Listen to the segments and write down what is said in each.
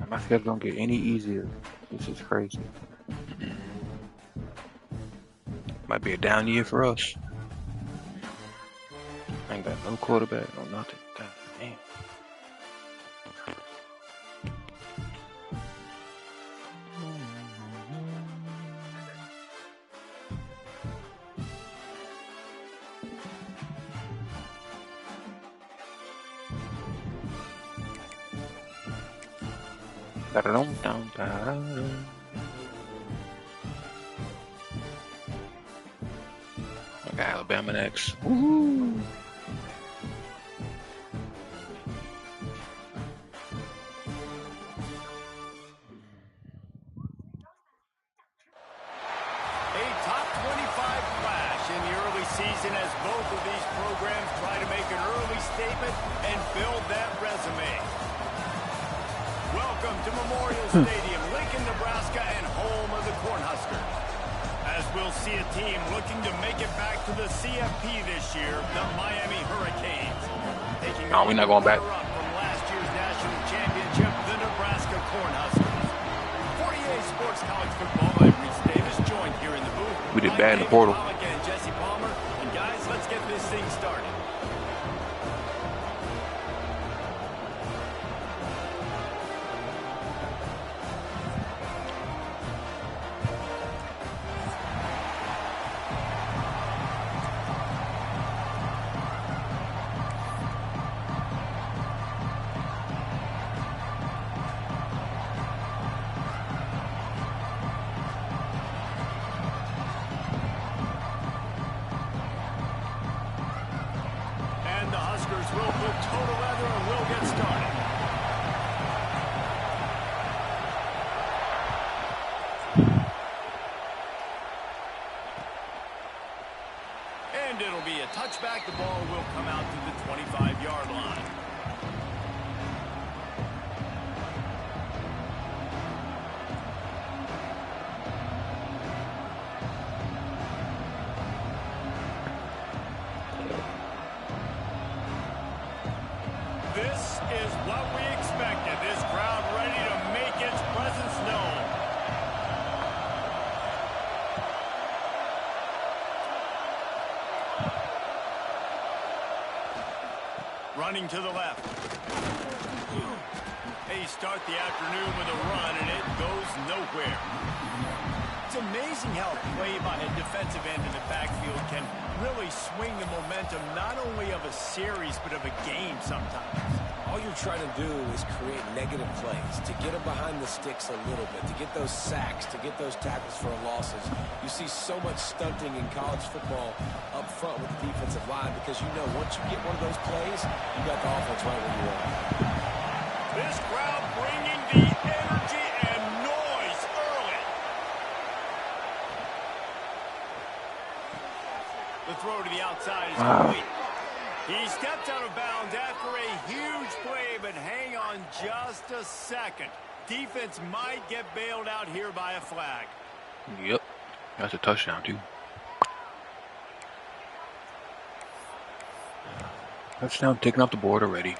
My schedule don't get any easier. This is crazy. Might be a down year for us. I ain't got no quarterback, no nothing. God damn. I got Alabama next. Woohoo! Season as both of these programs try to make an early statement and build that resume. Welcome to Memorial Stadium, Lincoln, Nebraska, and home of the Cornhuskers. As we'll see a team looking to make it back to the CFP this year, the Miami Hurricanes. We're not going back. From last year's national championship, the Nebraska Cornhuskers. 48 Sports College Football, I'm Reese Davis, joined here in the booth. We did bad in the portal. Let's get this thing started. Will put total leather and we'll get started. And it'll be a touchback. The ball will come out to the 25-yard line. This is what we expected. This crowd ready to make its presence known. Running to the left. They start the afternoon with a run, and it goes nowhere. It's amazing how a play by a defensive end in the backfield can really swing the momentum not only of a series but of a game sometimes. All you're trying to do is create negative plays, to get them behind the sticks a little bit, to get those sacks, to get those tackles for losses. You see so much stunting in college football up front with the defensive line because you know once you get one of those plays, you got the offense right where you want. This crowd bringing the energy and noise early. The throw to the outside is complete. He stepped out of bounds after a huge play, but hang on just a second. Defense might get bailed out here by a flag. Yep, that's a touchdown too. Touchdown taking off the board already.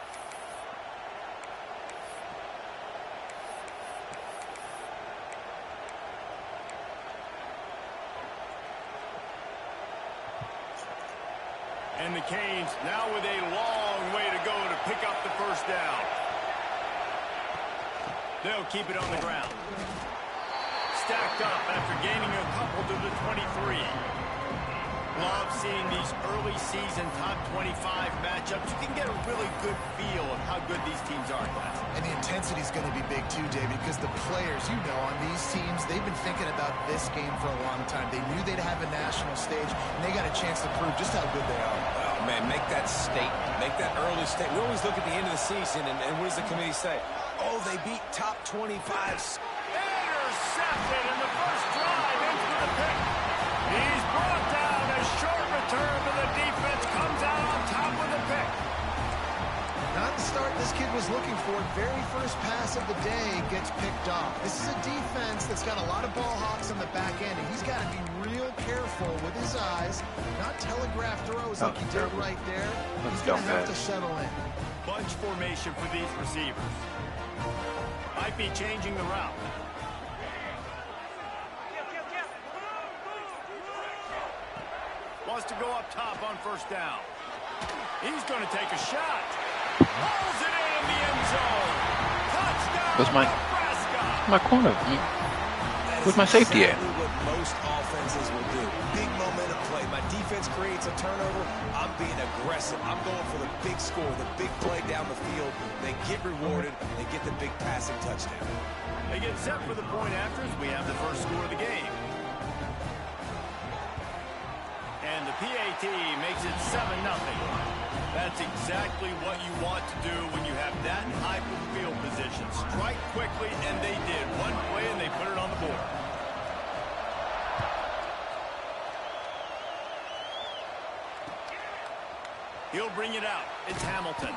And the Canes now with a long way to go to pick up the first down. They'll keep it on the ground. Stacked up after gaining a couple to the 23. Love seeing these early season top 25 matchups. You can get a really good feel of how good these teams are, guys. And the intensity is going to be big too, David, because the players, you know, on these teams, they've been thinking about this game for a long time. They knew they'd have a national stage, and they got a chance to prove just how good they are. Oh, man, make that statement. Make that early statement. We always look at the end of the season, and what does the committee say? Oh, they beat top 25s. Intercepted in the first drive into the pick. He's brought down. A short return, but the defense comes out on top with the pick. Not the start this kid was looking for. Very first pass of the day gets picked off. This is a defense that's got a lot of ball hawks on the back end, and he's got to be real careful with his eyes, not telegraph throws like he did right there. He's going to have to settle in. Bunch formation for these receivers. Might be changing the route. Wants to go up top on first down. He's going to take a shot. Pulls it in the end zone. Touchdown, Where's Nebraska. my corner? Where's my safety at? Exactly what most offenses will do. Big momentum play. My defense creates a turnover. I'm being aggressive. I'm going for the big score, the big play down the field. They get rewarded. They get the big passing touchdown. They get set for the point after as we have the first score of the game. And the PAT makes it 7-0. That's exactly what you want to do when you have that type of field position. Strike quickly, and they did. One play, and they put it on the board. He'll bring it out. It's Hamilton.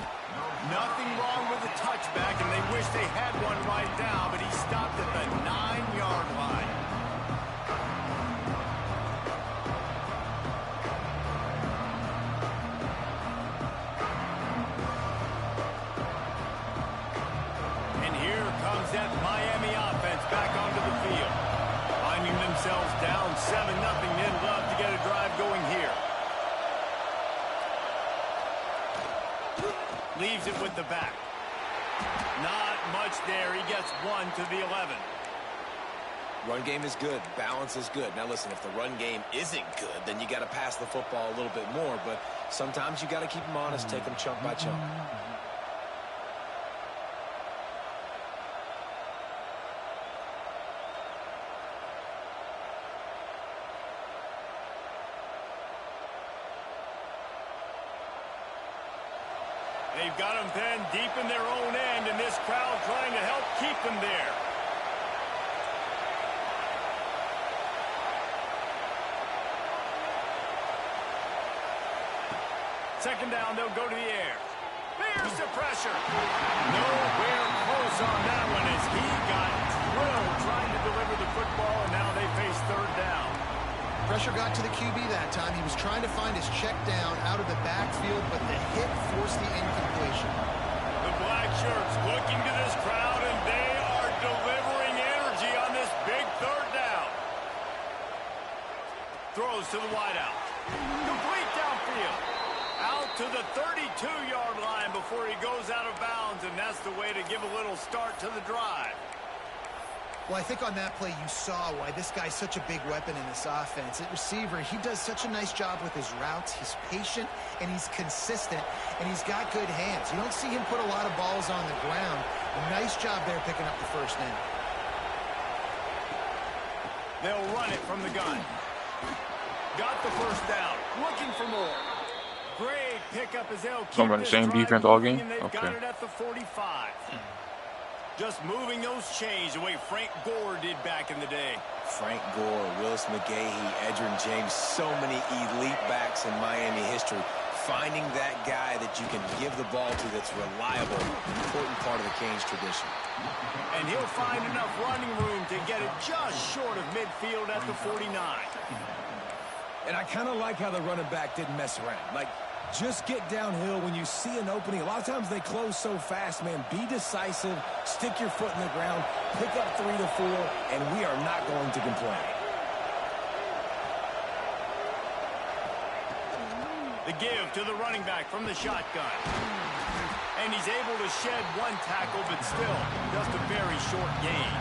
Nothing wrong with the touchback, and they wish they had one right now, but he stopped at the 9-yard line. And here comes that Miami offense back onto the field. Finding themselves down 7-0, they'd love to get a drive going here. Leaves it with the back. Not much there. He gets one to the 11. Run game is good. Balance is good. Now listen, if the run game isn't good, then you got to pass the football a little bit more. But sometimes you got to keep them honest, take them chunk by chunk. They've got them then deep in their own end, and this crowd trying to help keep them there. Second down, they'll go to the air. There's the pressure. Nowhere close on that one as he got drilled trying to deliver the football, and now they face third down. Pressure got to the QB that time. He was trying to find his check down out of the backfield, but the hit forced the incompletion. The black shirts looking to this crowd, and they are delivering energy on this big third down. Throws to the wideout. Complete downfield. Out to the 32-yard line before he goes out of bounds, and that's the way to give a little start to the drive. Well, I think on that play you saw why this guy's such a big weapon in this offense. At receiver, he does such a nice job with his routes. He's patient, and he's consistent, and he's got good hands. You don't see him put a lot of balls on the ground. A nice job there picking up the first down. They'll run it from the gun. Got the first down. Looking for more. Great pickup as they'll keep Run the this same drive defense all moving, game? and they've got Okay. it at the 45. Just moving those chains the way Frank Gore did back in the day. Frank Gore, Willis McGahee, Edgerrin James, so many elite backs in Miami history. Finding that guy that you can give the ball to that's reliable, important part of the Canes tradition. And he'll find enough running room to get it just short of midfield at the 49. And I kind of like how the running back didn't mess around. Like, just get downhill when you see an opening. A lot of times they close so fast, man. Be decisive, stick your foot in the ground, pick up 3 to 4, and we are not going to complain. The give to the running back from the shotgun. And he's able to shed one tackle, but still just a very short gain.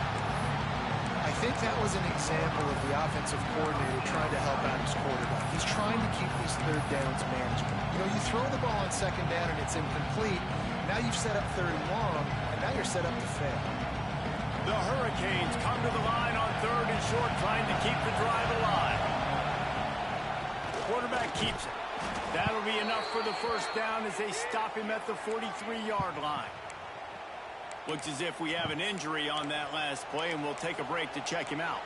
I think that was an example of the offensive coordinator trying to help out his quarterback. He's trying to keep these third downs manageable. You know, you throw the ball on second down and it's incomplete. Now you've set up third and long, and now you're set up to fail. The Hurricanes come to the line on third and short, trying to keep the drive alive. The quarterback keeps it. That'll be enough for the first down as they stop him at the 43-yard line. Looks as if we have an injury on that last play, and we'll take a break to check him out.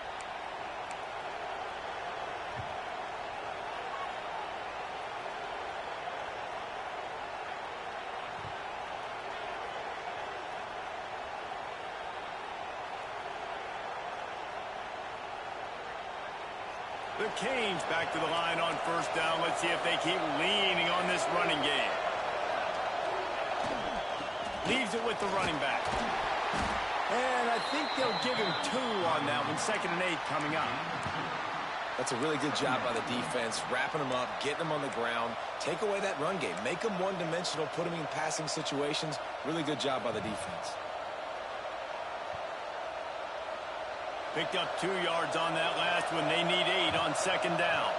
The Canes back to the line on first down. Let's see if they keep leaning on this running game. Leaves it with the running back. And I think they'll give him 2 on that one. 2nd and 8 coming up. That's a really good job by the defense, wrapping them up, getting them on the ground. Take away that run game. Make them one-dimensional, put them in passing situations. Really good job by the defense. Picked up 2 yards on that last one. They need 8 on 2nd down.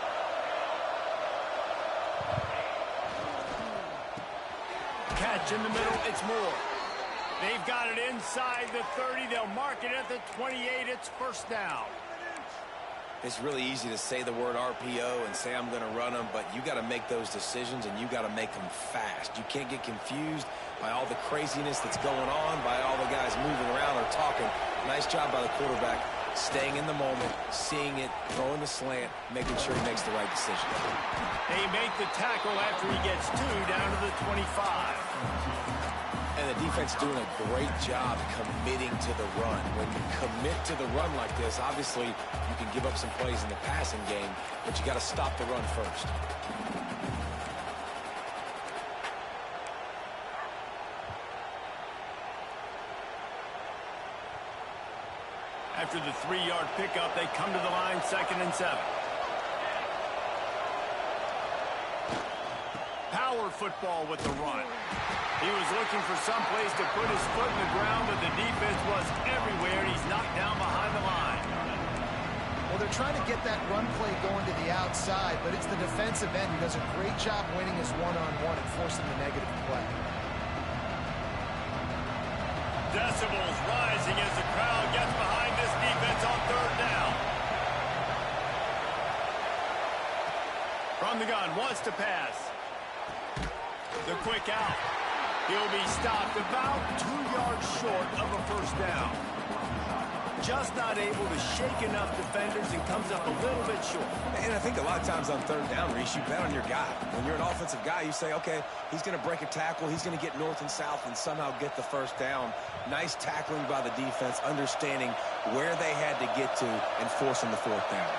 Catch in the middle. It's Moore. They've got it inside the 30. They'll mark it at the 28. It's 1st down. It's really easy to say the word RPO and say I'm going to run them, but you got to make those decisions and you got to make them fast. You can't get confused by all the craziness that's going on, by all the guys moving around or talking. Nice job by the quarterback, staying in the moment, seeing it, throwing the slant, making sure he makes the right decision. They make the tackle after he gets 2 down to the 25. And the defense doing a great job committing to the run. When you commit to the run like this, obviously you can give up some plays in the passing game, but you got to stop the run first. After the 3-yard pickup, they come to the line, 2nd and 7. Power football with the run. He was looking for some place to put his foot in the ground, but the defense was everywhere. He's knocked down behind the line. Well, they're trying to get that run play going to the outside, but it's the defensive end who does a great job winning his one-on-one and forcing the negative play. Decibels rising as the crowd gets behind this defense on 3rd down. From the gun, wants to pass. The quick out. He'll be stopped about 2 yards short of a 1st down. Just not able to shake enough defenders and comes up a little bit short. And I think a lot of times on 3rd down, Reese, you bet on your guy. When you're an offensive guy, you say, okay, he's going to break a tackle, he's going to get north and south and somehow get the 1st down. Nice tackling by the defense, understanding where they had to get to and forcing the 4th down.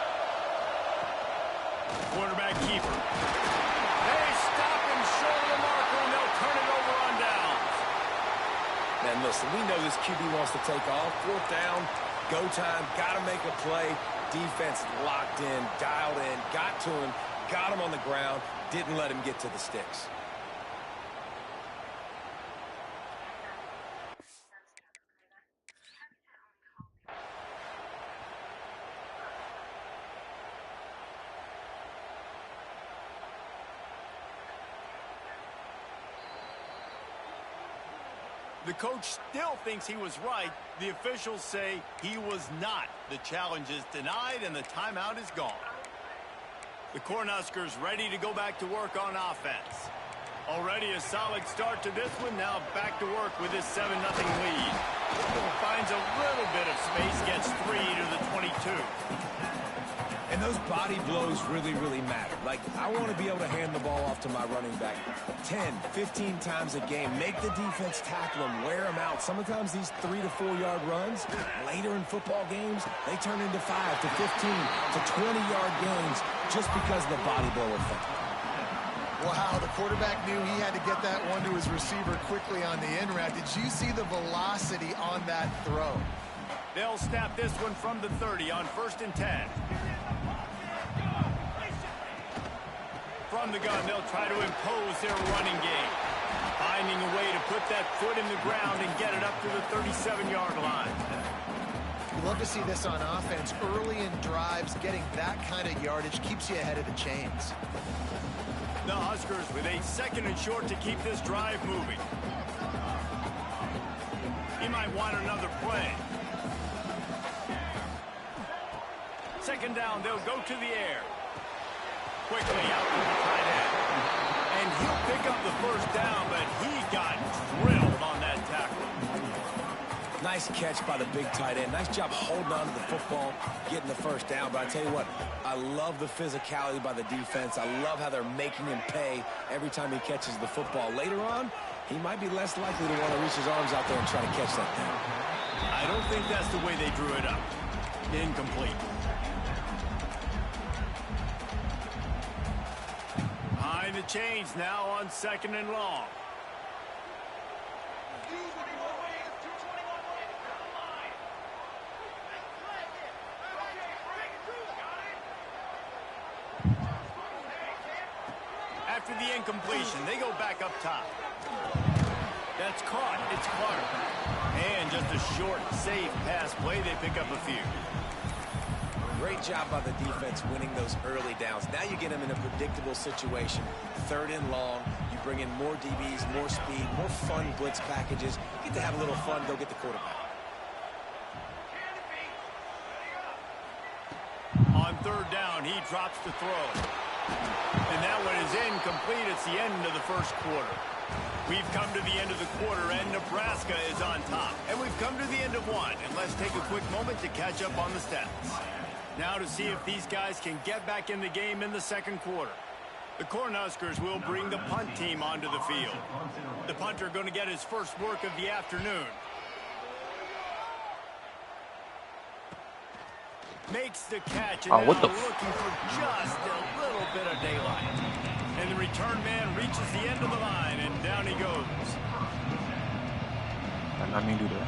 Quarterback keeper. They stop him short of the marker, and they'll turn it over on downs. Man, listen, we know this QB wants to take off. 4th down, go time, got to make a play. Defense locked in, dialed in, got to him, got him on the ground, didn't let him get to the sticks. The coach still thinks he was right. The officials say he was not. The challenge is denied, and the timeout is gone. The Cornhuskers ready to go back to work on offense. Already a solid start to this one. Now back to work with this 7-0 lead. Finds a little bit of space, gets 3 to the 22. And those body blows really, really matter. Like, I want to be able to hand the ball off to my running back 10, 15 times a game. Make the defense tackle them, wear them out. Sometimes these 3 to 4 yard runs, later in football games, they turn into 5 to 15 to 20-yard gains just because of the body blow effect. Wow, the quarterback knew he had to get that one to his receiver quickly on the in route. Did you see the velocity on that throw? They'll snap this one from the 30 on 1st and 10. From the gun, they'll try to impose their running game. Finding a way to put that foot in the ground and get it up to the 37-yard line. You love to see this on offense. Early in drives, getting that kind of yardage keeps you ahead of the chains. The Huskers with a 2nd and short to keep this drive moving. He might want another play. 2nd down, they'll go to the air. Quickly out to the tight end. And he'll pick up the 1st down, but he got drilled on that tackle. Nice catch by the big tight end. Nice job holding on to the football, getting the 1st down. But I tell you what, I love the physicality by the defense. I love how they're making him pay every time he catches the football. Later on, he might be less likely to want to reach his arms out there and try to catch that thing. I don't think that's the way they drew it up. Incomplete. Behind the chains now on 2nd and long. after the incompletion. They go back up top. That's caught. It's Clark. And just a short, safe pass play. They pick up a few. Great job by the defense winning those early downs. Now you get them in a predictable situation. 3rd and long. You bring in more DBs, more speed, more fun blitz packages. You get to have a little fun. Go get the quarterback. On 3rd down, he drops the throw. And that one is incomplete. It's the end of the first quarter. We've come to the end of the quarter, and Nebraska is on top. And we've come to the end of one. And let's take a quick moment to catch up on the stats. Now to see if these guys can get back in the game in the second quarter. The Cornhuskers will bring the punt team onto the field. The punter going to get his first work of the afternoon. Makes the catch, and now what the looking for just a little bit of daylight. And the return man reaches the end of the line, and down he goes. Did not mean to do that.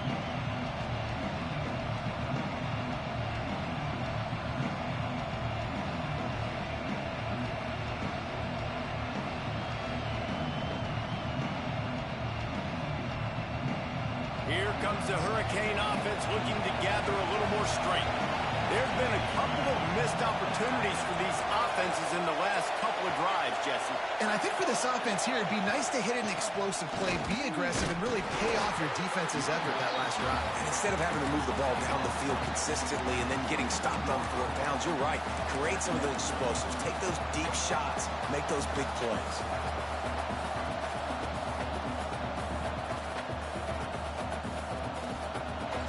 Here comes the Hurricane offense looking to gather a little more strength. There's been a couple of missed opportunities for these offenses in the last couple of drives, Jesse. And I think for this offense here, it'd be nice to hit an explosive play, be aggressive, and really pay off your defense's effort that last drive. And instead of having to move the ball down the field consistently and then getting stopped on 4th downs, you're right. Create some of those explosives. Take those deep shots. Make those big plays.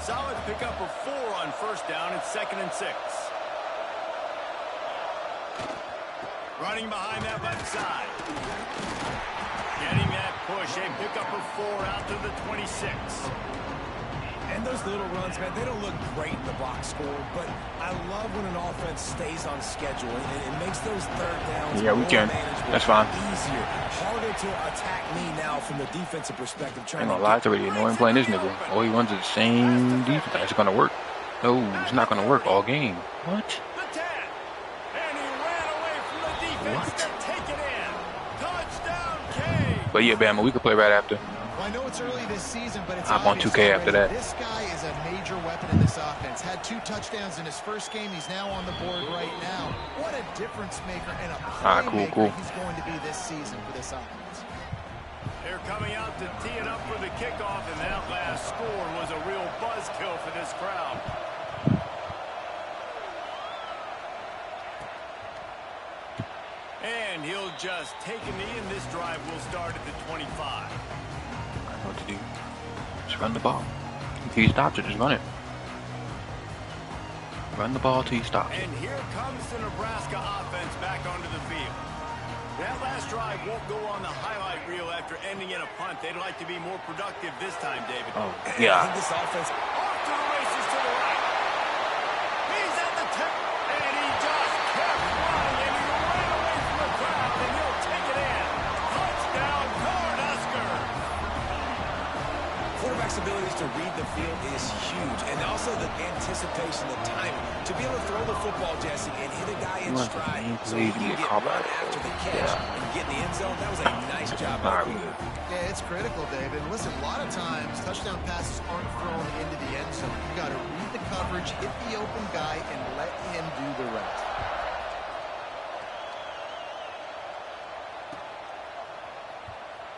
Solid pickup of 4 on 1st down. It's 2nd and 6. Running behind that left side. Getting that push. A pickup of 4 out to the 26. And those little runs, man, they don't look great in the box score, but I love when an offense stays on schedule and it makes those 3rd downs Yeah, we can. That's fine. Easier. Harder to attack me now from the defensive perspective. I ain't gonna lie, it's already annoying playing this nigga. All he runs is the same defense. It's gonna work. No, it's not gonna work all game. What? The 10. And he ran away from the defense to take it in. Touchdown, K. But yeah, Bama, we could play right after. Well, I know it's early this season, but it's I'm on 2K after that. This guy is a major weapon in this offense. Had 2 touchdowns in his first game. He's now on the board right now. What a difference maker and a playmaker cool. he's going to be this season for this offense. They're coming out to tee it up for the kickoff, and that last score was a real buzzkill for this crowd. And he'll just take a knee, and this drive will start at the 25. I know what to do. Just run the ball. If he stops it, just run it. Run the ball till he stops it. And here comes the Nebraska offense back onto the field. That last drive won't go on the highlight reel after ending in a punt. They'd like to be more productive this time, David. Oh, I yeah. think this offense... Off to the races to the right. He's at the tip, and he just kept running, and he ran away from the crowd, and he'll take it in. Touchdown, Cornhuskers. Quarterback's abilities to read the field is huge, and also the anticipation, the timing. To be able to throw the football, Jesse, and hit a guy in stride so he can get run after the catch and get in the end zone, that was a nice job by the quarterback. Yeah, it's critical, David. Listen, a lot of times, touchdown passes aren't thrown into the end zone. You got to read the coverage, hit the open guy, and let him do the rest.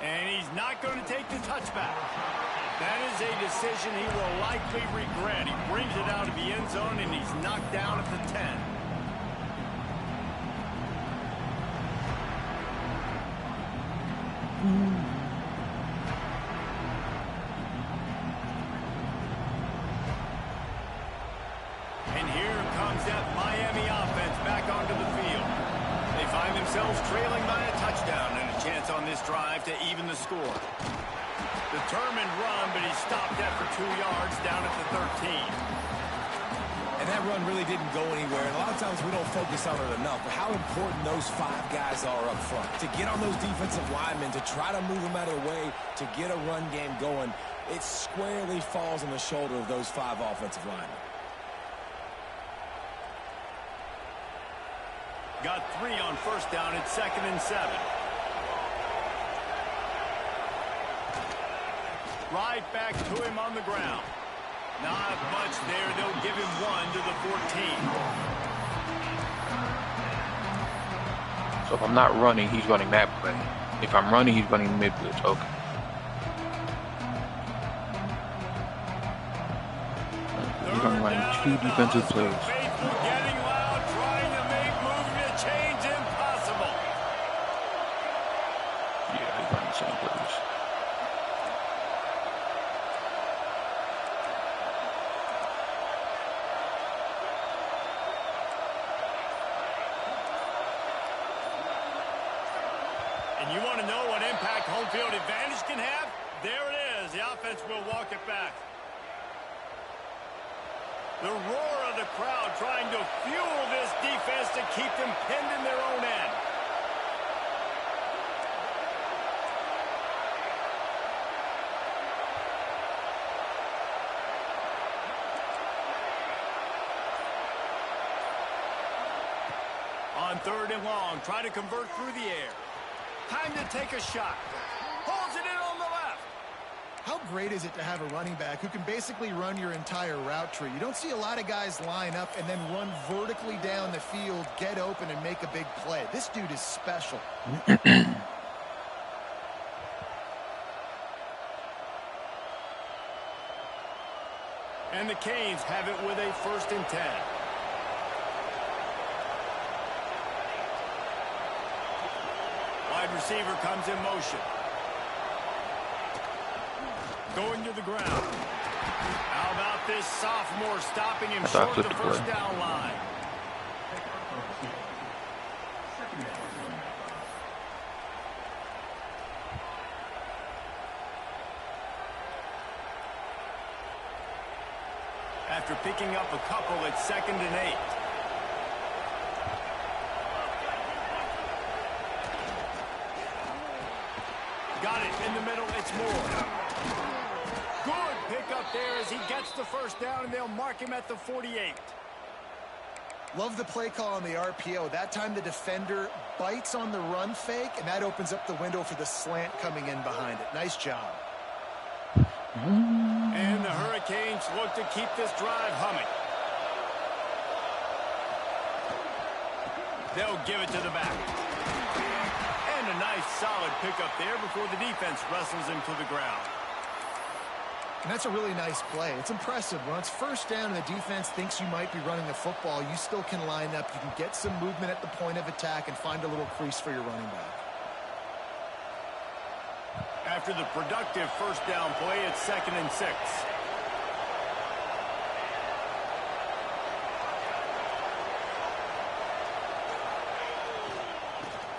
And he's not going to take the touchback. That is a decision he will likely regret. He brings it out of the end zone, and he's knocked down at the 10. And here comes that Miami offense back onto the field. They find themselves trailing by a touchdown and a chance on this drive to even the score. Determined run, but he stopped after 2 yards down at the 13. And that run really didn't go anywhere. And a lot of times we don't focus on it enough. But how important those 5 guys are up front. To get on those defensive linemen, to try to move them out of the way, to get a run game going, it squarely falls on the shoulder of those 5 offensive linemen. Got 3 on 1st down. It's 2nd and 7. Right back to him on the ground. Not much there. They'll give him 1 to the 14. So if I'm not running, he's running that play. If I'm running, he's running mid blitz. Okay. He's going to run 2 defensive plays. Faithful getting loud, trying to make movement to change impossible. Yeah, he's running the same plays. And you want to know what impact home field advantage can have? There it is. The offense will walk it back. The roar of the crowd trying to fuel this defense to keep them pinned in their own end. On 3rd and long, try to convert through the air. Time to take a shot. Holds it in on the left. How great is it to have a running back who can basically run your entire route tree? You don't see a lot of guys line up and then run vertically down the field, get open, and make a big play. This dude is special. And the Canes have it with a 1st and 10. Wide receiver comes in motion. Going to the ground. How about this sophomore stopping him short of the 1st down line? After picking up a couple, it's 2nd and 8. Got it in the middle. It's Moore. Good pickup there as he gets the 1st down, and they'll mark him at the 48. Love the play call on the RPO. That time the defender bites on the run fake, and that opens up the window for the slant coming in behind it. Nice job. And the Hurricanes look to keep this drive humming. They'll give it to the back. And a nice solid pickup there before the defense wrestles him to the ground. And that's a really nice play. It's impressive. When it's 1st down and the defense thinks you might be running the football, you still can line up. You can get some movement at the point of attack and find a little crease for your running back. After the productive 1st down play, it's 2nd and 6.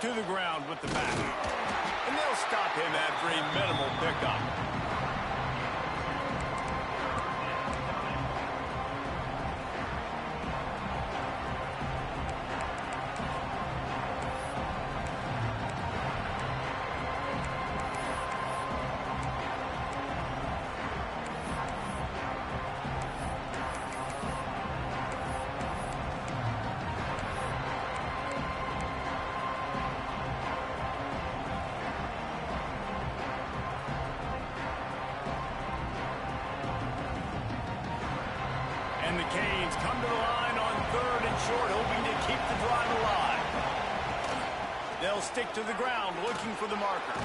To the ground with the back. And they'll stop him after a minimal pickup. And the Canes come to the line on 3rd and short, hoping to keep the drive alive. They'll stick to the ground, looking for the marker.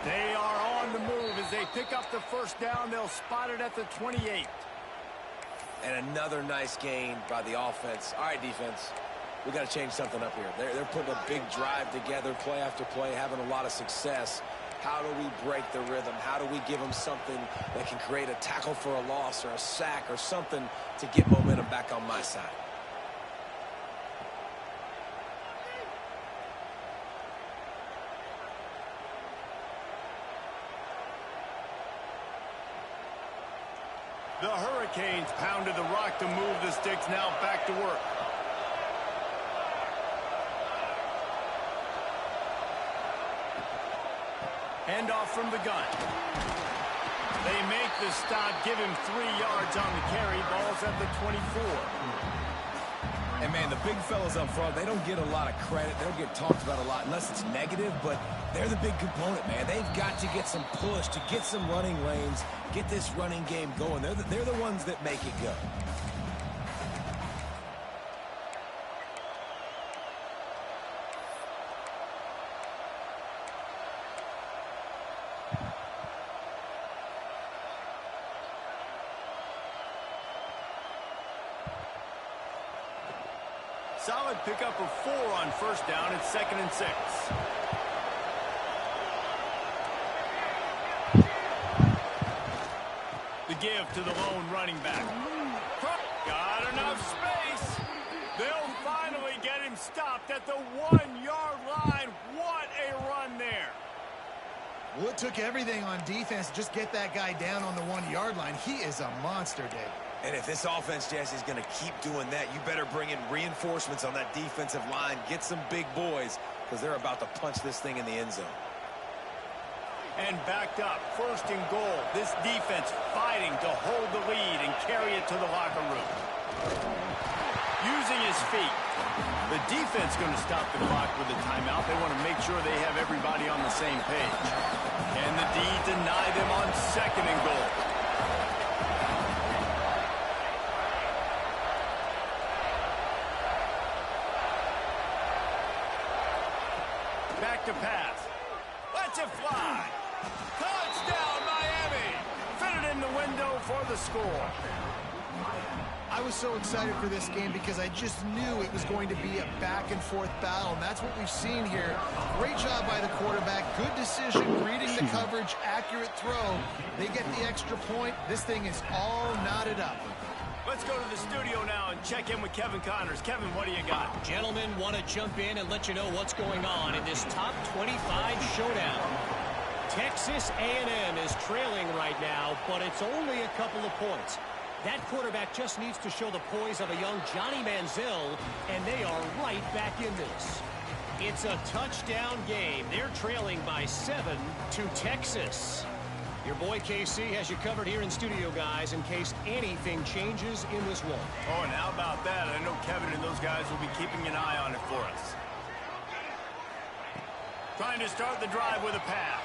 They are on the move as they pick up the 1st down. They'll spot it at the 28. And another nice gain by the offense. All right, defense, we got to change something up here. They're putting a big drive together, play after play, having a lot of success. How do we break the rhythm? How do we give them something that can create a tackle for a loss or a sack or something to get momentum back on my side? The Hurricanes pounded the rock to move the sticks, now back to work. Handoff from the gun. They make the stop, give him 3 yards on the carry. Ball's at the 24. And, man, the big fellas up front, they don't get a lot of credit. They don't get talked about a lot unless it's negative, but they're the big component, man. They've got to get some push, to get some running lanes, get this running game going. They're the ones that make it go. Solid pickup of 4 on first down. It's 2nd and 6. The give to the lone running back. Got enough space. They'll finally get him stopped at the 1-yard line. What a run there. Well, it took everything on defense to just get that guy down on the 1-yard line. He is a monster, Dave. And if this offense, Jesse, is going to keep doing that, you better bring in reinforcements on that defensive line. Get some big boys, because they're about to punch this thing in the end zone. And backed up, 1st and goal. This defense fighting to hold the lead and carry it to the locker room. Using his feet. The defense going to stop the clock with a timeout. They want to make sure they have everybody on the same page. And the D deny them on 2nd and goal. Back to pass. Let's it fly. Touchdown, Miami. Fitted in the window for the score. I was so excited for this game because I just knew it was going to be a back-and-forth battle, and that's what we've seen here. Great job by the quarterback. Good decision, reading the coverage, accurate throw. They get the extra point. This thing is all knotted up. Let's go to the studio now and check in with Kevin Connors. Kevin, what do you got? Gentlemen, want to jump in and let you know what's going on in this top 25 showdown. Texas A&M is trailing right now, but it's only a couple of points. That quarterback just needs to show the poise of a young Johnny Manziel, and they are right back in this. It's a touchdown game. They're trailing by 7 to Texas. Your boy KC has you covered here in studio, guys, in case anything changes in this one. Oh, and how about that? I know Kevin and those guys will be keeping an eye on it for us. Trying to start the drive with a pass.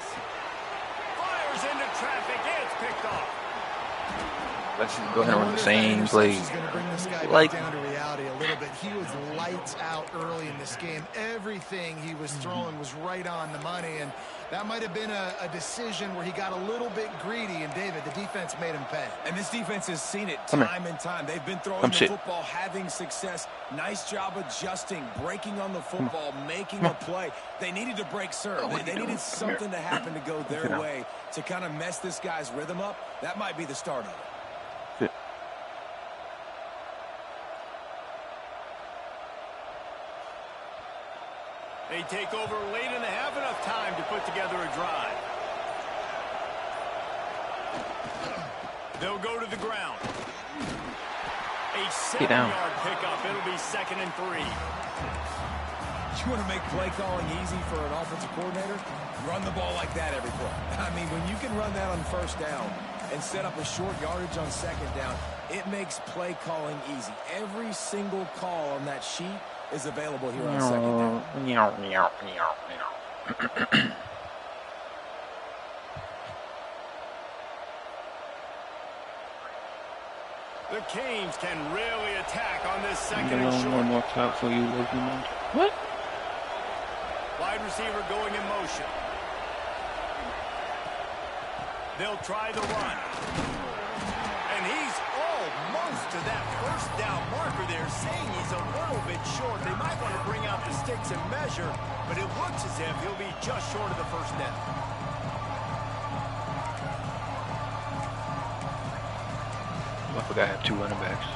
Fires into traffic. It's picked off. Let's just go ahead and run the same play. He's going to bring this guy Like, back down to reality a little bit. He was lights out early in this game. Everything he was throwing was right on the money, and that might have been a decision where he got a little bit greedy, and David, the defense made him pay. And this defense has seen it time and time. They've been throwing the football, having success. Nice job adjusting, breaking on the football, making a play. They needed to break serve. They needed something to happen to go their way to kind of mess this guy's rhythm up. That might be the start of it. They take over late and they have enough time to put together a drive. They'll go to the ground. A 7-yard pickup. It'll be 2nd and 3. You want to make play calling easy for an offensive coordinator? Run the ball like that every play. I mean, when you can run that on first down and set up a short yardage on 2nd down, it makes play calling easy. Every single call on that sheet is available here on 2nd down. The Canes can really attack on this 2nd and short. Walks out for you. What? Wide receiver going in motion. They'll try the run. And he's almost to that first down marker there, saying he's a little bit short. They might want to bring out the sticks and measure, but it looks as if he'll be just short of the first down. I forgot I have 2 running backs.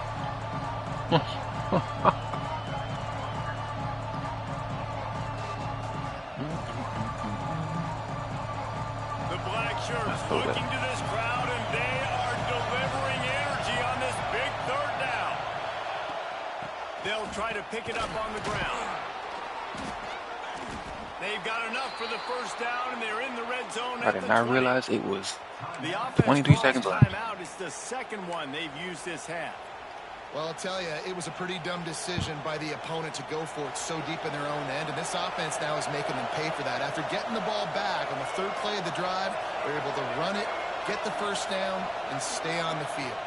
The black shirts looking to this crowd, and they are delivering energy on this big 3rd down. They'll try to pick it up on the ground. They've got enough for the first down, and they're in the red zone. I did not realize it was the 23 seconds left. Timeout is the 2nd one they've used this half. Well, I'll tell you, it was a pretty dumb decision by the opponent to go for it so deep in their own end, and this offense now is making them pay for that. After getting the ball back on the third play of the drive, they're able to run it, get the first down, and stay on the field.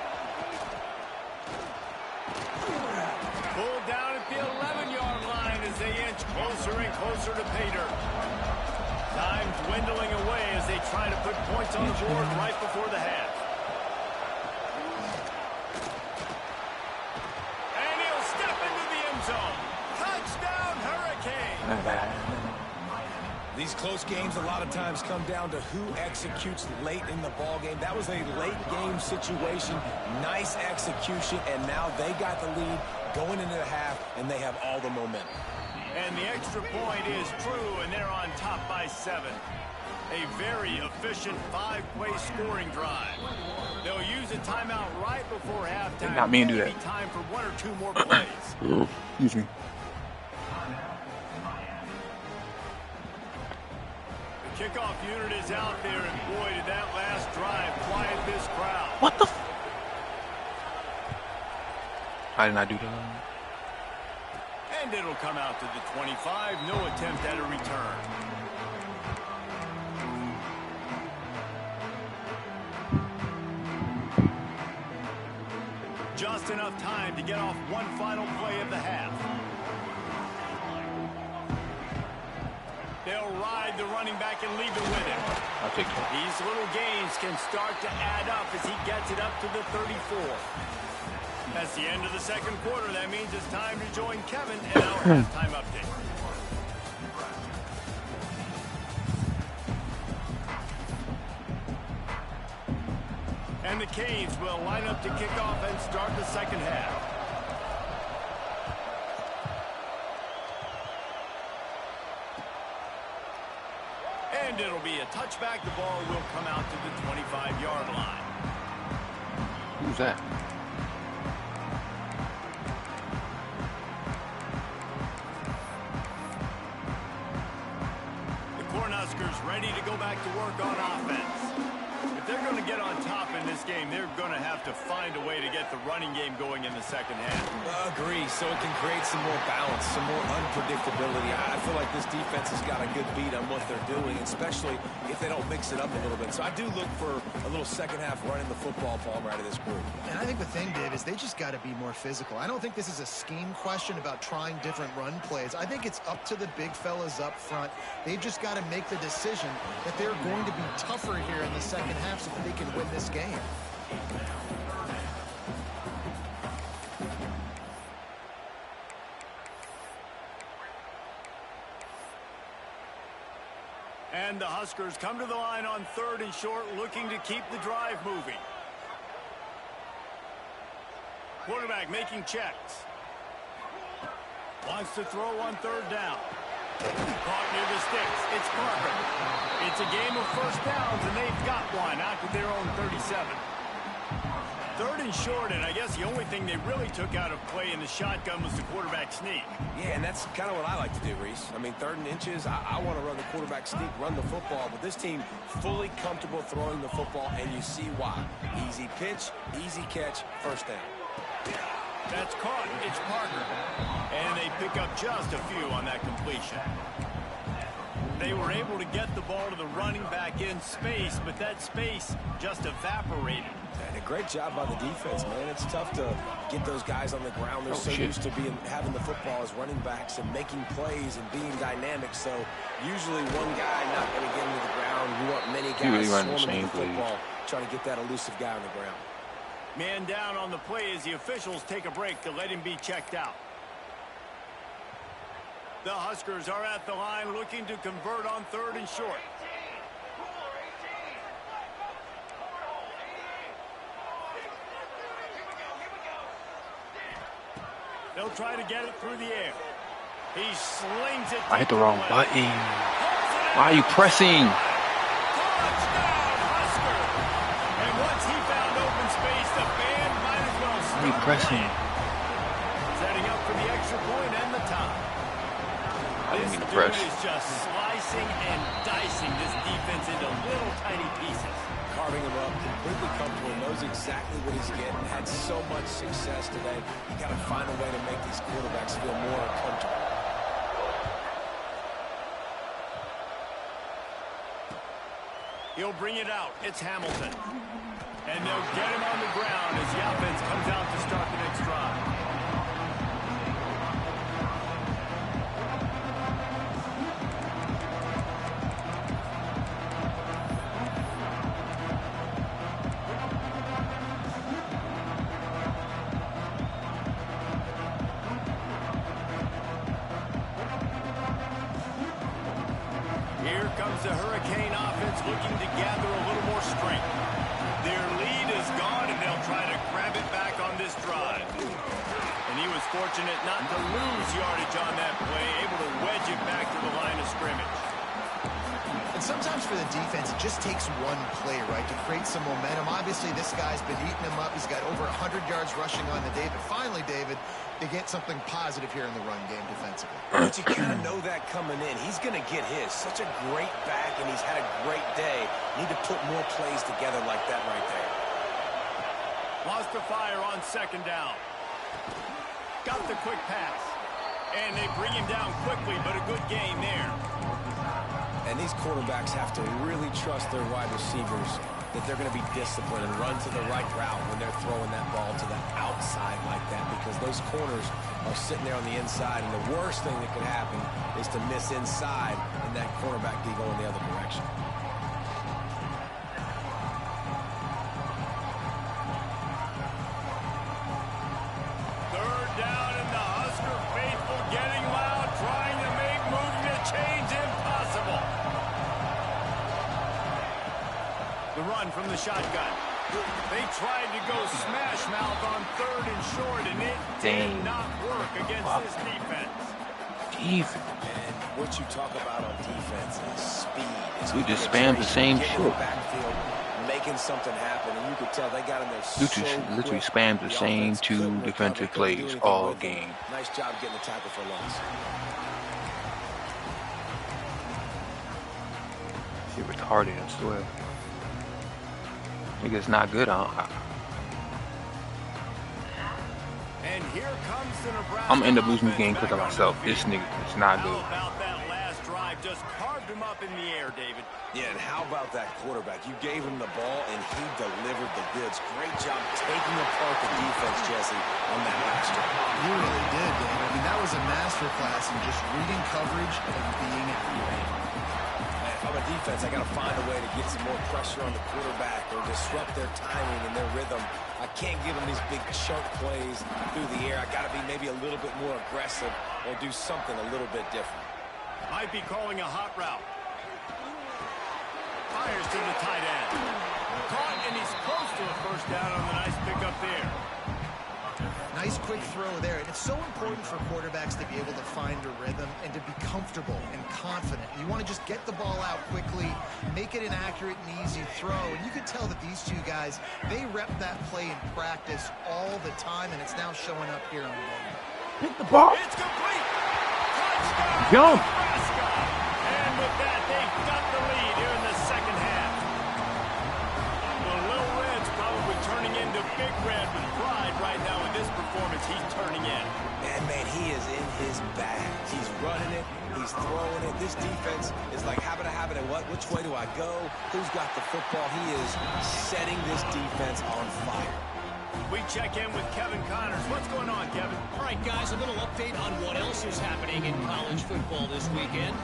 Pulled down at the 11-yard line as they inch closer and closer to pay dirt. Time dwindling away as they try to put points on the board right before the half. And he'll step into the end zone. Touchdown, Hurricane! These close games a lot of times come down to who executes late in the ball game. That was a late game situation. Nice execution, and now they got the lead going into the half, and they have all the momentum. And the extra point is true, and they're on top by 7. A very efficient 5-play scoring drive. They'll use a timeout right before halftime. Not me and do that. Maybe time for 1 or 2 more plays. Excuse me. The kickoff unit is out there, and boy, did that last drive quiet this crowd. What the? I did not do that. And it'll come out to the 25. No attempt at a return. Just enough time to get off one final play of the half. They'll ride the running back and leave it with him. I'll take that. These little gains can start to add up as he gets it up to the 34. That's the end of the second quarter. That means it's time to join Kevin in our halftime update. And the Canes will line up to kick off and start the second half. And it'll be a touchback. The ball will come out to the 25-yard line. Who's that? Cornhuskers ready to go back to work on offense. If they're going to get on top in this game, they're going to have to find a way to get the running game going in the second half. Agree, so it can create some more balance, some more unpredictability. I feel like this defense has got a good beat on what they're doing, especially if they don't mix it up a little bit. So I do look for a little second half running the football, Palmer, out of this group. And I think the thing, Dave, is they just got to be more physical. I don't think this is a scheme question about trying different run plays. I think it's up to the big fellas up front. They've just got to make the decision that they're going to be tougher here in the second half so that they can win this game. And the Huskers come to the line on 3rd and short, looking to keep the drive moving. Quarterback making checks. Wants to throw on 3rd down. Caught near the sticks. It's Parker. It's a game of first downs, and they've got one out to their own 37. 3rd and short, and I guess the only thing they really took out of play in the shotgun was the quarterback sneak. Yeah, and that's kind of what I like to do, Reese. I mean, 3rd and inches, I want to run the quarterback sneak, run the football, but this team fully comfortable throwing the football, and you see why. Easy pitch, easy catch, first down. That's caught. It's Parker. And they pick up just a few on that completion. They were able to get the ball to the running back in space, but that space just evaporated. And a great job by the defense, man. It's tough to get those guys on the ground. They're used to having the football as running backs and making plays and being dynamic. So usually one guy not going to get into the ground. You want many guys swarming the football, trying to get that elusive guy on the ground. Man down on the play as the officials take a break to let him be checked out. The Huskers are at the line looking to convert on 3rd and short. They'll try to get it through the air. He slings it. I hit the wrong button. Why are you pressing? And once he found open space, the band might as well start. Why are you pressing? Setting up for the extra point and the tie. I didn't This mean to dude press. is just sliding slicing and dicing this defense into little tiny pieces. Carving him up, completely comfortable, knows exactly what he's getting, had so much success today. You got to find a way to make these quarterbacks feel more comfortable. He'll bring it out. It's Hamilton. And they'll get him on the ground as the offense comes out to start the next drive. Here comes the Hurricane offense looking to gather a little more strength. Their lead is gone, and they'll try to grab it back on this drive. And he was fortunate not to lose yardage on that play, able to wedge it back to the line of scrimmage. And sometimes for the defense, it just takes one play, right, to create some momentum. Obviously, this guy's been eating him up. He's got over 100 yards rushing on the day. But finally, David, they get something positive here in the run game defensively. But you kind of know that coming in. He's going to get his. Such a great back, and he's had a great day. Need to put more plays together like that right there. Lost the fire on second down. Got the quick pass. And they bring him down quickly, but a good gain there. And these quarterbacks have to really trust their wide receivers that they're going to be disciplined and run to the right route when they're throwing that ball to the outside like that, because those corners are sitting there on the inside, and the worst thing that could happen is to miss inside and that cornerback be going the other direction. Third down, and the Husker faithful getting loud, trying to make moving the chains impossible. The run from the shotgun. They tried to go smash mouth on third and short, and it did not work against this defense. And what you talk about on defense is speed. We just spammed the same shit. Backfield, making something happen, and you could tell they got in there so Literally quick. spammed the same two defensive plays all game. Nice job getting the tackle for loss. Shit retarded, I swear. Nigga's not good on. And here comes the Nebraska. I'm gonna end up losing this game because of myself. This nigga is not good. How about that last drive? Just carved him up in the air, David. Yeah, and how about that quarterback? You gave him the ball, and he delivered the goods. Great job taking apart the defense, Jesse, on that last drive. You really did, Dave. I mean, that was a masterclass in just reading coverage and being accurate. If I'm a defense, I got to find a way to get some more pressure on the quarterback or disrupt their timing and their rhythm. I can't give them these big chunk plays through the air. I got to be maybe a little bit more aggressive or do something a little bit different. Might be calling a hot route. Fires to the tight end. Caught, and he's close to a first down on the nice pickup there. Nice quick throw there. And it's so important for quarterbacks to be able to find a rhythm and to be comfortable and confident. You want to just get the ball out quickly, make it an accurate and easy throw. And you can tell that these two guys, they rep that play in practice all the time, and it's now showing up here on the game. Hit the ball. It's complete. Touchdown, Jump. Nebraska. And with that, they've got the lead here in the second half. The Little Red's probably turning into Big Red with pride right now with this performance he's turning in. And, man, he is in his bag. He's running it. He's throwing it. This defense is like habit. What? Which way do I go? Who's got the football? He is setting this defense on fire. We check in with Kevin Connors. What's going on, Kevin? All right, guys, a little update on what else is happening in college football this weekend.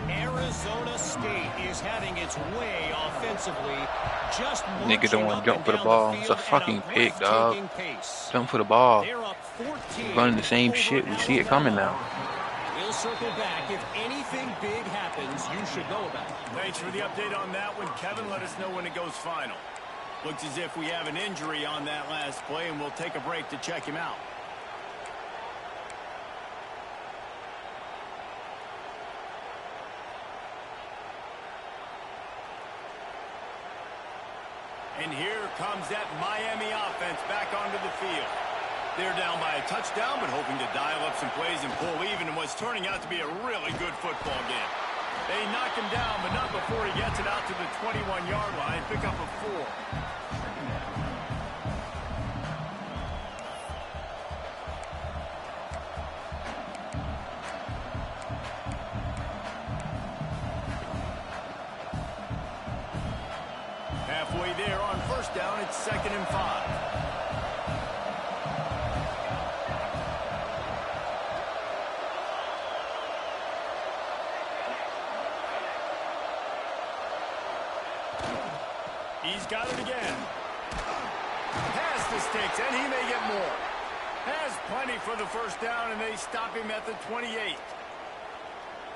Arizona State is having its way offensively. Just Nigga don't want to jump for the ball. It's a fucking pick, dog. Jump for the ball. They're up 14. Running the same shit. We see it coming now. We'll circle back. If anything big happens, you should know about it. Thanks for the update on that one, Kevin. Let us know when it goes final. Looks as if we have an injury on that last play, and we'll take a break to check him out. And here comes that Miami offense back onto the field. They're down by a touchdown, but hoping to dial up some plays and pull even in what's turning out to be a really good football game. They knock him down, but not before he gets it out to the 21-yard line. Pick up a 4. Halfway there on first down, it's 2nd and 5. He's got it again. Past the sticks, and he may get more. Has plenty for the first down, and they stop him at the 28.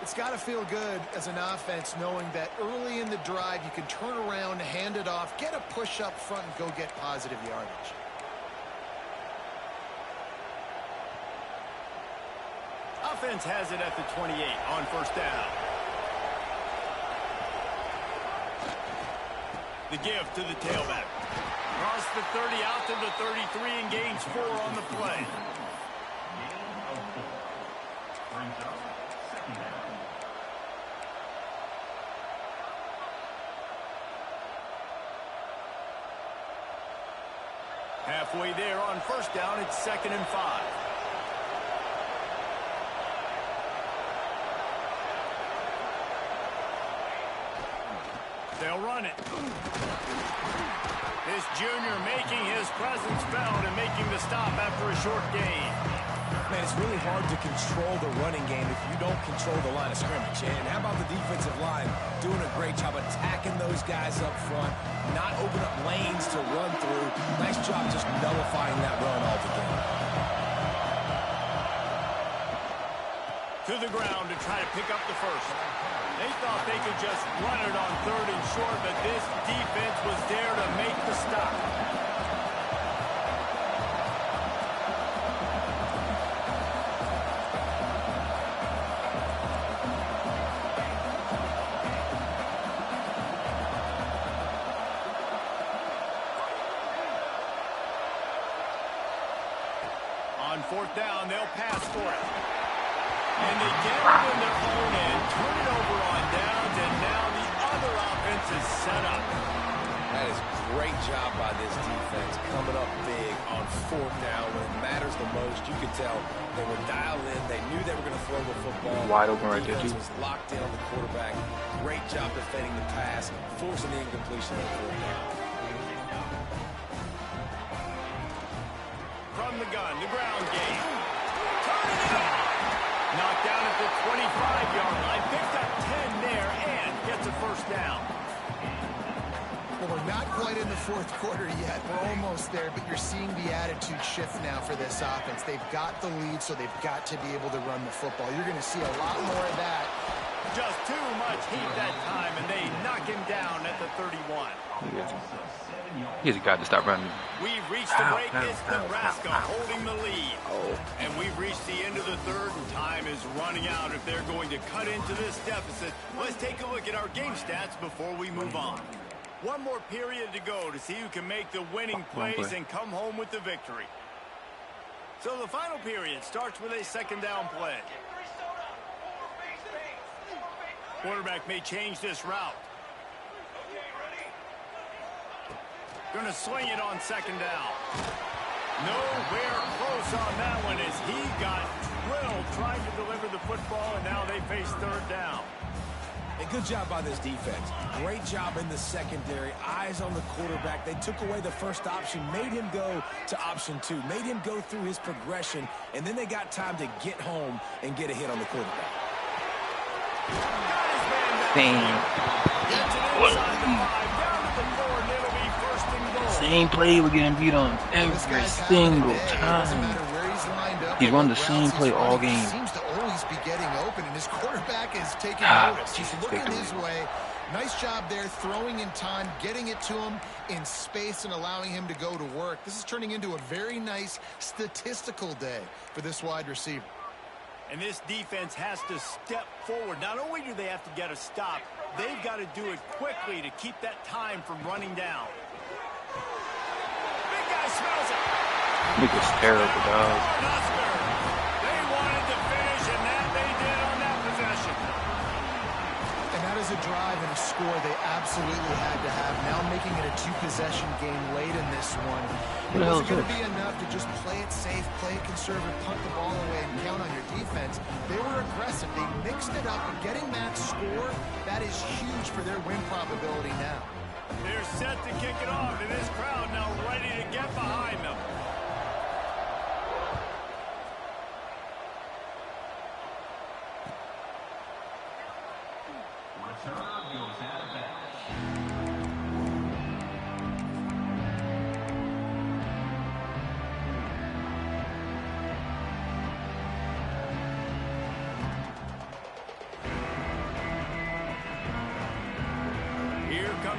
It's got to feel good as an offense knowing that early in the drive you can turn around, hand it off, get a push up front, and go get positive yardage. Offense has it at the 28 on first down. The give to the tailback. Across the 30 out to the 33 and gains 4 on the play. Halfway there on first down, it's 2nd and 5. They'll run it. This junior making his presence felt and making the stop after a short gain. Man, it's really hard to control the running game if you don't control the line of scrimmage. And how about the defensive line doing a great job attacking those guys up front, not open up lanes to run through. Nice job just nullifying that run altogether. To the ground to try to pick up the first. They thought they could just run it on 3rd and short, but this defense was there to make the stop. On 4th down, they'll pass for it. And they get it in their own end, turn it over on downs, and now the other offense is set up. That is a great job by this defense, coming up big on 4th down when it matters the most. You could tell they were dialed in. They knew they were going to throw the football. Wide open right there, too. Was locked in on the quarterback. Great job defending the pass, forcing the incompletion on 4th down. From the gun, the ground game. Turning it on. Knocked down at the 25-yard line. Picked up 10 there and gets a first down. Well, we're not quite in the 4th quarter yet. We're almost there, but you're seeing the attitude shift now for this offense. They've got the lead, so they've got to be able to run the football. You're going to see a lot more of that. Just too much heat that time, and they knock him down at the 31. He's got to stop running. We've reached the break. It's Nebraska holding the lead. And we've reached the end of the 3rd, and time is running out if they're going to cut into this deficit. Let's take a look at our game stats before we move on. One more period to go to see who can make the winning plays and come home with the victory. So the final period starts with a 2nd down play. Quarterback may change this route. Going to swing it on 2nd down. Nowhere close on that one as he got drilled trying to deliver the football, and now they face 3rd down. A good job by this defense. Great job in the secondary. Eyes on the quarterback. They took away the first option, made him go to option 2, made him go through his progression, and then they got time to get home and get a hit on the quarterback. Same play we're getting beat on every single time. He's run the same play all game. Seems to always be getting open, and his quarterback is taking notice. He's looking his way. Nice job there, throwing in time, getting it to him in space, and allowing him to go to work. This is turning into a very nice statistical day for this wide receiver. And this defense has to step forward. Not only do they have to get a stop, they've got to do it quickly to keep that time from running down. Big guy smells it. Nigga's terrible, dog. They wanted to finish, and that they did on that possession. that is a drive and a score they absolutely had to have. Now making it a two-possession game late in this one. It wasn't going to be enough to just play it safe, play it conservative, punt the ball away, and count on your defense. They were aggressive. They mixed it up, and getting that score, that is huge for their win probability now. They're set to kick it off, and this crowd now ready to get behind them.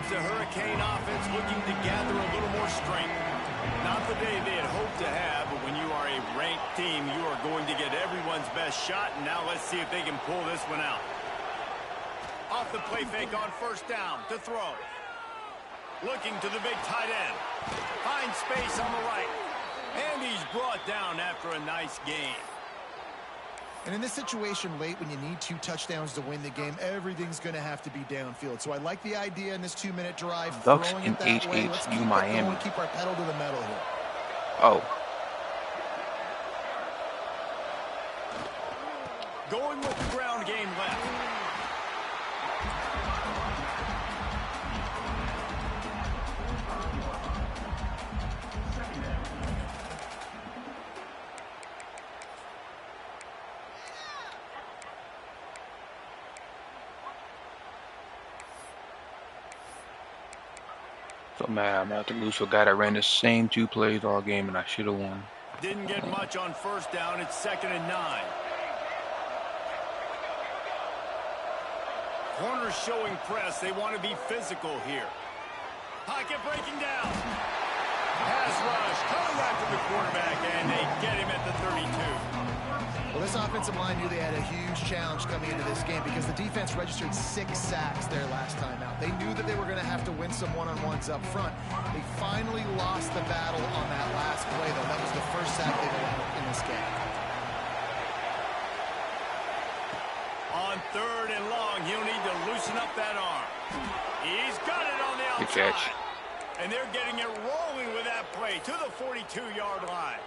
The Hurricane offense looking to gather a little more strength. Not the day they had hoped to have, but when you are a ranked team, you are going to get everyone's best shot, and now let's see if they can pull this one out. Off the play fake on first down to throw. Looking to the big tight end. Finds space on the right. And he's brought down after a nice gain. And in this situation late, when you need 2 touchdowns to win the game, everything's going to have to be downfield. So I like the idea in this 2-minute drive. Ducks throwing and it that way. Let's keep Miami. Going, keep our pedal to the metal here. Oh. Going with the ground game left. So mad I'm about to lose to a guy that ran the same 2 plays all game, and I should have won. Didn't get much on first down. It's 2nd and 9. Corners showing press. They want to be physical here. Pocket breaking down. Pass rush. Coming after the quarterback, and they get him at the 32. Well, this offensive line knew they had a huge challenge coming into this game because the defense registered 6 sacks there last time out. They knew that they were going to have to win some one-on-ones up front. They finally lost the battle on that last play, though. That was the first sack they've allowed in this game. On 3rd and long, he'll need to loosen up that arm. He's got it on the outside. Good catch. And they're getting it rolling with that play to the 42-yard line.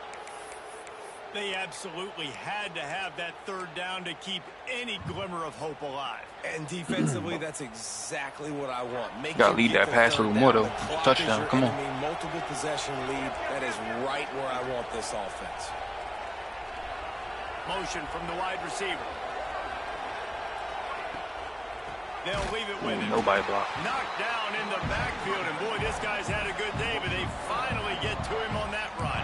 They absolutely had to have that 3rd down to keep any glimmer of hope alive. And defensively, that's exactly what I want. Gotta lead that pass a little more, though. Touchdown, come on. Multiple possession lead. That is right where I want this offense. Motion from the wide receiver. They'll leave it with him. Nobody blocked. Knocked down in the backfield, and boy, this guy's had a good day, but they finally get to him on that run.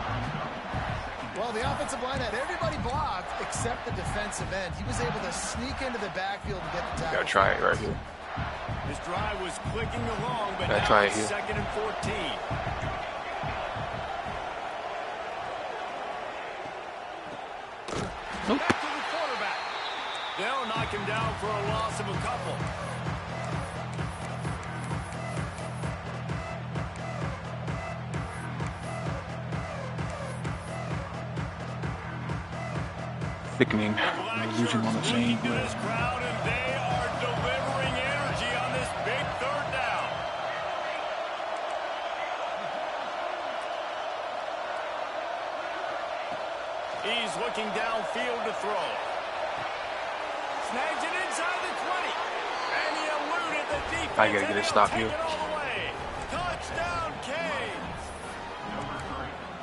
Well, the offensive line had everybody blocked except the defensive end. He was able to sneak into the backfield and get the tackle. Gotta try it right here. This drive was clicking along, but Gotta now try it it's here. 2nd and 14. Nope. Back to the quarterback. They'll knock him down for a loss of a couple. Thickening. Losing on the same To this crowd, and they are delivering energy on this big 3rd down. He's looking downfield to throw. Snags it inside the 20. And he eluded the defense. I gotta get a stop here. Touchdown, Canes.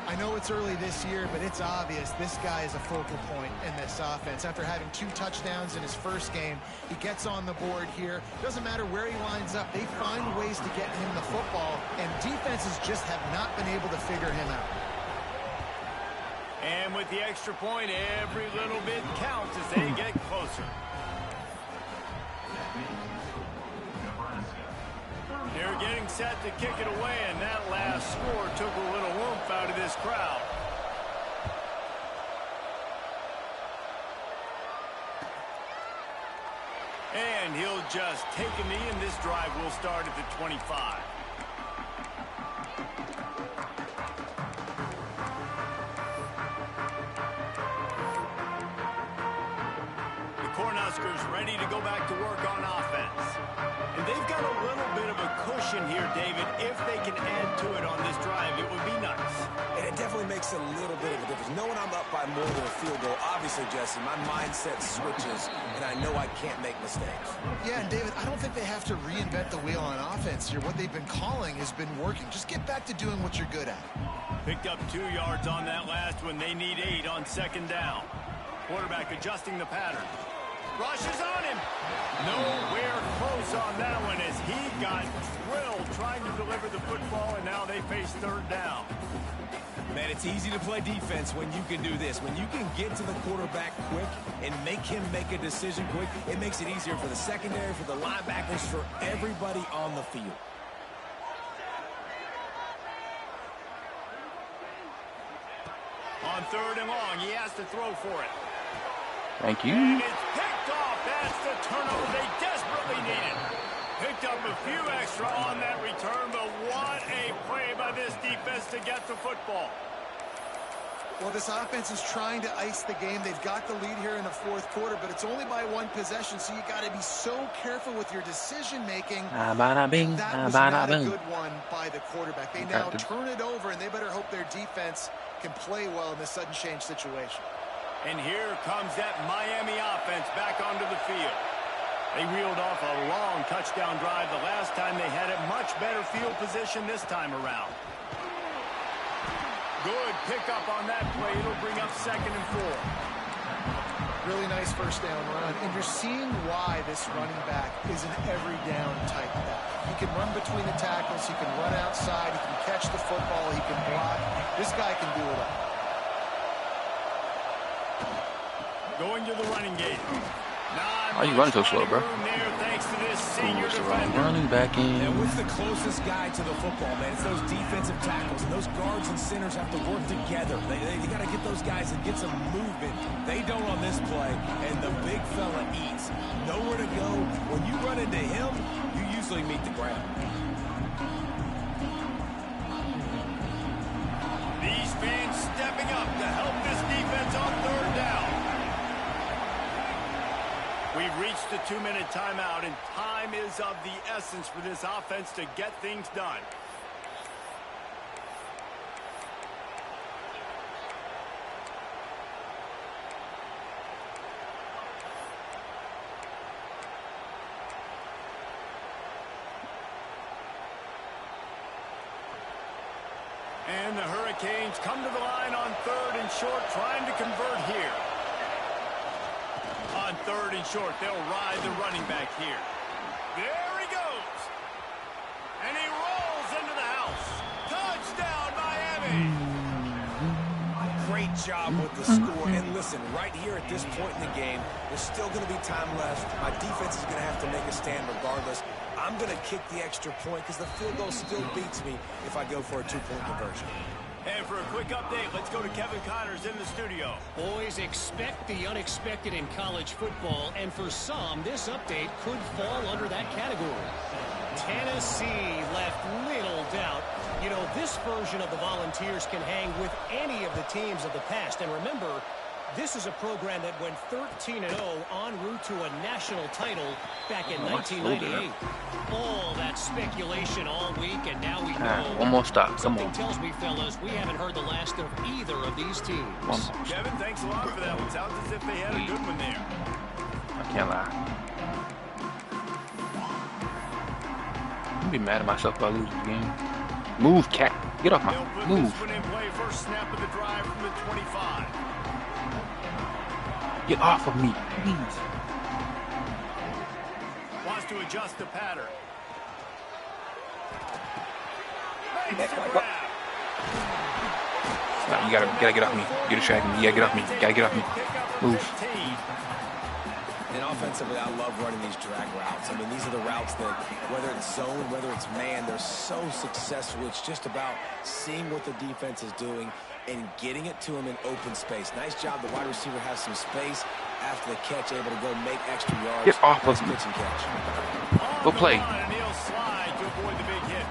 I know it's early this year, but it's obvious this guy is a focal point in this offense. After having 2 touchdowns in his first game, he gets on the board here. Doesn't matter where he lines up. They find ways to get him the football, and defenses just have not been able to figure him out. And with the extra point, every little bit counts as they get closer. They're getting set to kick it away, and that last score took a little oomph out of this crowd. And he'll just take a knee, and this drive will start at the 25. Huskers ready to go back to work on offense. And they've got a little bit of a cushion here, David. If they can add to it on this drive, it would be nice. And it definitely makes a little bit of a difference. Knowing I'm up by more than a field goal, obviously, Jesse, my mindset switches, and I know I can't make mistakes. Yeah, and David, I don't think they have to reinvent the wheel on offense here. What they've been calling has been working. Just get back to doing what you're good at. Picked up 2 yards on that last one. They need 8 on second down. Quarterback adjusting the pattern. Rushes on him. Nowhere close on that one as he got drilled trying to deliver the football, and now they face third down. Man, it's easy to play defense when you can do this. When you can get to the quarterback quick and make him make a decision quick, it makes it easier for the secondary, for the linebackers, for everybody on the field. On third and long, he has to throw for it. Thank you. And it's picked off. That's the turnover they desperately needed. Picked up a few extra on that return, but what a play by this defense to get the football. Well, this offense is trying to ice the game. They've got the lead here in the fourth quarter, but it's only by 1 possession, so you got to be so careful with your decision-making. That was not a good one by the quarterback. They now turn it over, and they better hope their defense can play well in this sudden change situation. And here comes that Miami offense back onto the field. They reeled off a long touchdown drive the last time. They had a much better field position this time around. Good pickup on that play. It'll bring up second and 4. Really nice first down run. And you're seeing why this running back is an every down type back. He can run between the tackles. He can run outside. He can catch the football. He can block. This guy can do it all. Going to the running game. Why are you running so slow, bro? Thanks to this senior defender. Running back in. And with the closest guy to the football, man, it's those defensive tackles. And those guards and centers have to work together. They got to get those guys and get some movement. They don't on this play. And the big fella eats. Nowhere to go. When you run into him, you usually meet the ground. These fans stepping up to help this defense on third down. We've reached the 2-minute timeout, and time is of the essence for this offense to get things done. And the Hurricanes come to the line on third and short, trying to convert here. On third and short, they'll ride the running back here. There he goes. And he rolls into the house. Touchdown, Miami. Great job with the score. And listen, right here at this point in the game, there's still going to be time left. My defense is going to have to make a stand regardless. I'm going to kick the extra point because the field goal still beats me if I go for a 2-point conversion. And for a quick update, let's go to Kevin Connors in the studio. Boys, expect the unexpected in college football, and for some, this update could fall under that category. Tennessee left little doubt. You know, this version of the Volunteers can hang with any of the teams of the past. And remember, this is a program that went 13-0 en route to a national title back in 1998. All that speculation all week, and now we know. One more stop. Come Something on. tells me, fellas, we haven't heard the last of either of these teams. Kevin, thanks a lot for that one. Sounds as if they had a good one there. I can't lie. I'm be mad at myself if I lose this game. Move, cat. Get off my. Move. This one in play. First snap of the drive from the 25. Get off of me, please. Wants to adjust the pattern. No, you gotta get off me. You're distracting me. You gotta get off me. You gotta get off me. Move. And offensively, I love running these drag routes. I mean, these are the routes that, whether it's zone, whether it's man, they're so successful. It's just about seeing what the defense is doing and getting it to him in open space. Nice job. The wide receiver has some space after the catch, able to go make extra yards. Get off of me. Pitch and catch. Go play. And he'll slide to avoid the big hit.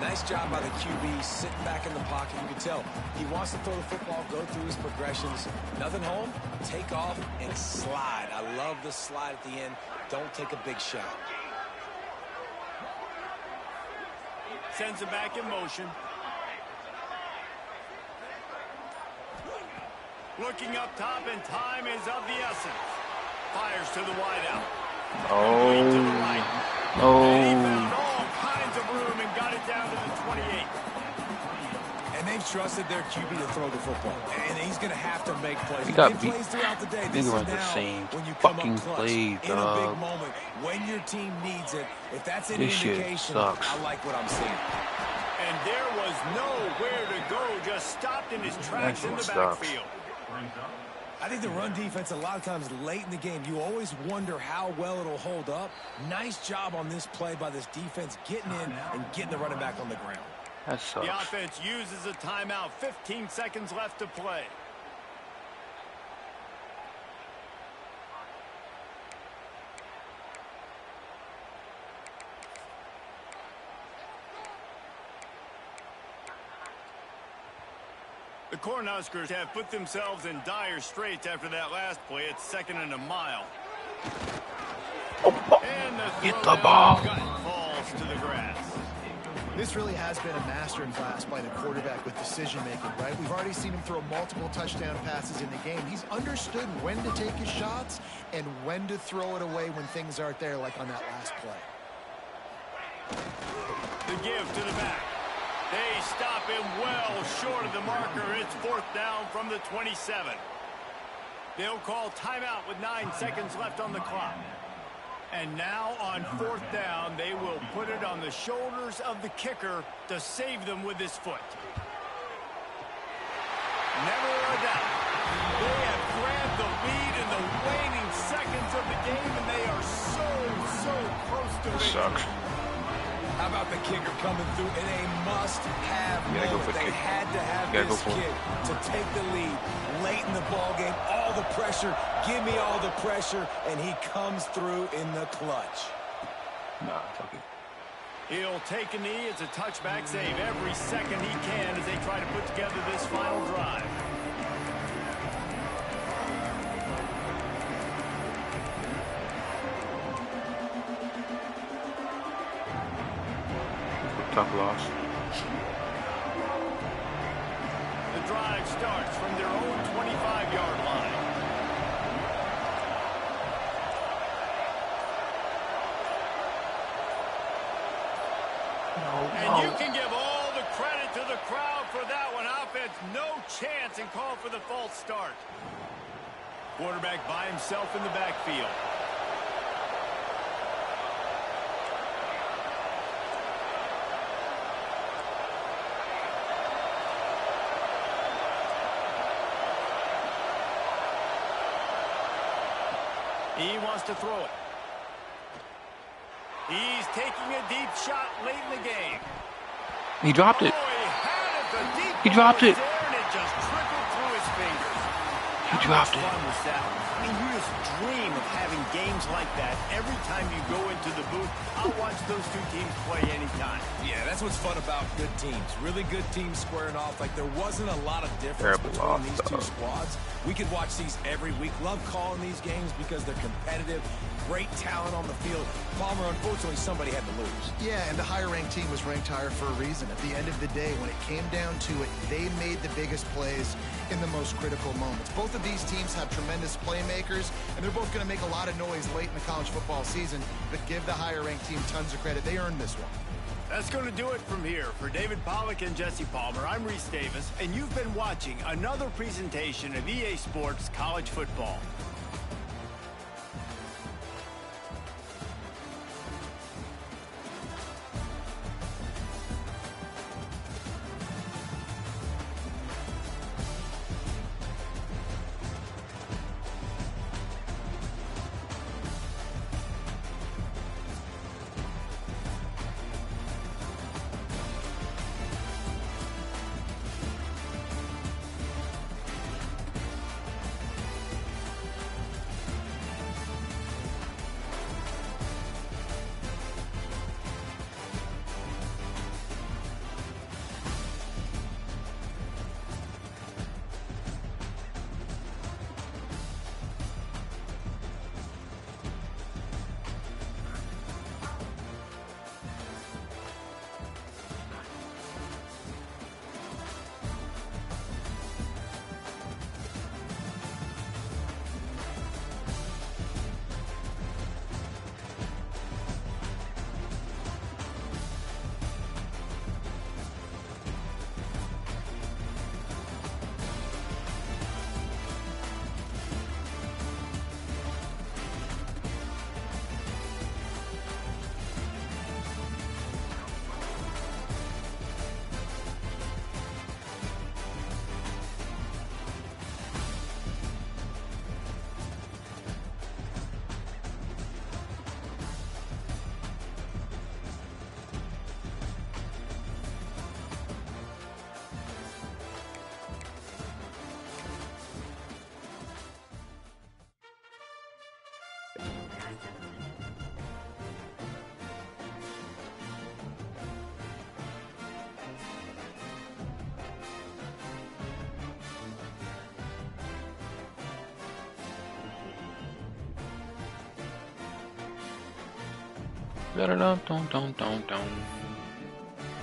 Nice job by the QB, sitting back in the pocket. You can tell he wants to throw the football, go through his progressions. Nothing home, take off, and slide. I I love the slide at the end. Don't take a big shot. Sends it back in motion. Looking up top, and time is of the essence. Fires to the wideout. To the right. And he found all kinds of room and got it down to the 28. And they've trusted their QB to throw the football. And he's going to have to make plays. He got plays throughout the day. This is now the same when you come fucking plays, in a big moment, when your team needs it. If that's any indication, I like what I'm seeing. And there was nowhere to go, just stopped in his tracks in the backfield. I think the run defense, a lot of times late in the game, you always wonder how well it'll hold up. Nice job on this play by this defense, getting in and getting the running back on the ground. That sucks. The offense uses a timeout. 15 seconds left to play. The Cornhuskers have put themselves in dire straits after that last play. It's 2nd and a mile. And Get the ball. Falls to the grass. This really has been a masterclass by the quarterback with decision-making, right? We've already seen him throw multiple touchdown passes in the game. He's understood when to take his shots and when to throw it away when things aren't there, like on that last play. The give to the back. They stop him well short of the marker. It's 4th down from the 27. They'll call timeout with 9 seconds left on the clock. And now on 4th down, they will put it on the shoulders of the kicker to save them with his foot. Never a doubt. They have grabbed the lead in the waning seconds of the game, and they are so close to victory. Sucks. How about the kicker coming through in a must-have moment? They had to have this kick to take the lead late in the ball game. All the pressure, give me all the pressure, and he comes through in the clutch. Nah, fuck it. He'll take a knee. It's a touchback save every second he can as they try to put together this final drive. Tough loss. The drive starts from their own 25-yard line. And you can give all the credit to the crowd for that one. Offense, no chance, and call for the false start. Quarterback by himself in the backfield. He wants to throw it. He's taking a deep shot late in the game. He dropped it. He dropped it. And it just trickled through his fingers. He dropped it. How much fun was that? I mean, you just dream of having games like that every time you go into the booth. I'll watch those two teams play anytime. Yeah, that's what's fun about good teams. Really good teams squaring off. Like, there wasn't a lot of difference between these two squads. We could watch these every week. Love calling these games because they're competitive. Great talent on the field. Palmer, unfortunately, somebody had to lose. Yeah, and the higher-ranked team was ranked higher for a reason. At the end of the day, when it came down to it, they made the biggest plays in the most critical moments. Both of these teams have tremendous playmakers, and they're both going to make a lot of noise late in the college football season, but give the higher-ranked team tons of credit. They earned this one. That's going to do it from here. For David Pollack and Jesse Palmer, I'm Reese Davis, and you've been watching another presentation of EA Sports College Football.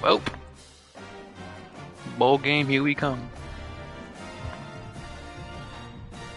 Well, bowl game, here we come.